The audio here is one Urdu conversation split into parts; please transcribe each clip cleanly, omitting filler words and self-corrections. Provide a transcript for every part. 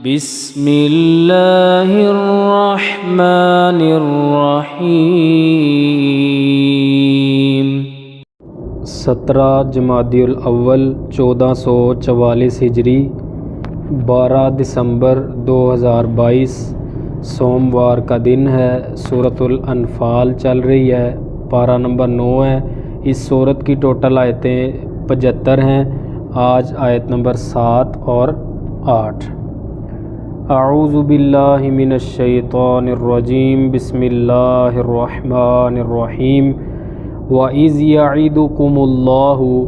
بسم اللہ الرحمن الرحیم 17 جمادی الاول 1444 ہجری 12 دسمبر 2022 سوموار کا دن ہے۔ سورۃ الانفال چل رہی ہے، پارہ نمبر 9 ہے۔ اس سورت کی ٹوٹل آیتیں 75 ہیں۔ آج آیت نمبر 7 اور 8۔ اعوذ باللہ من الشیطان الرجیم، بسم اللہ الرحمن الرحیم۔ وَإِذْ يَعِدُكُمُ اللَّهُ،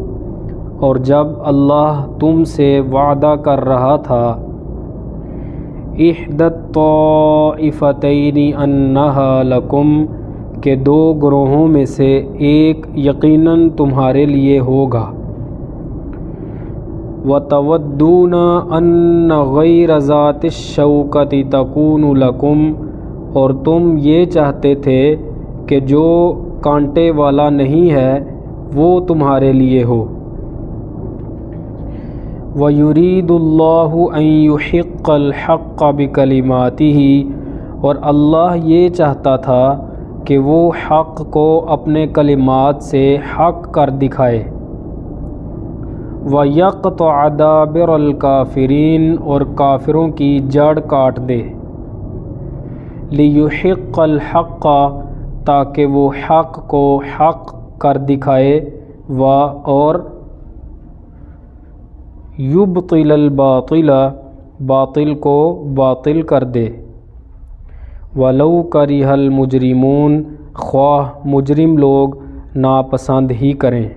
اور جب اللہ تم سے وعدہ کر رہا تھا، اِحْدَى الطَّائِفَتَيْنِ أَنَّهَا لَكُمْ، کہ دو گروہوں میں سے ایک یقیناً تمہارے لیے ہوگا۔ وَتَوَدُّونَ أَنَّ غَيْرَ ذَاتِ الشَّوْكَةِ تَكُونُ لَكُمْ، اور تم یہ چاہتے تھے کہ جو کانٹے والا نہیں ہے وہ تمہارے لیے ہو۔ وَيُرِيدُ اللَّهُ أَن يُحِقَّ الْحَقَّ بِكَلِمَاتِهِ، اور اللہ یہ چاہتا تھا کہ وہ حق کو اپنے کلمات سے حق کر دکھائے۔ وَيَقْطَعَ دَابِرَ الْكَافِرِينَ، اور کافروں کی جڑ کاٹ دے۔ لِيُحِقَّ الْحَقَّ، تاکہ وہ حق کو حق کر دکھائے، اور یُبْطِلَ الْبَاطِلَ، باطل کو باطل کر دے۔ وَلَوْ كَرِهَ الْمُجْرِمُونَ، خواہ مجرم لوگ ناپسند ہی کریں۔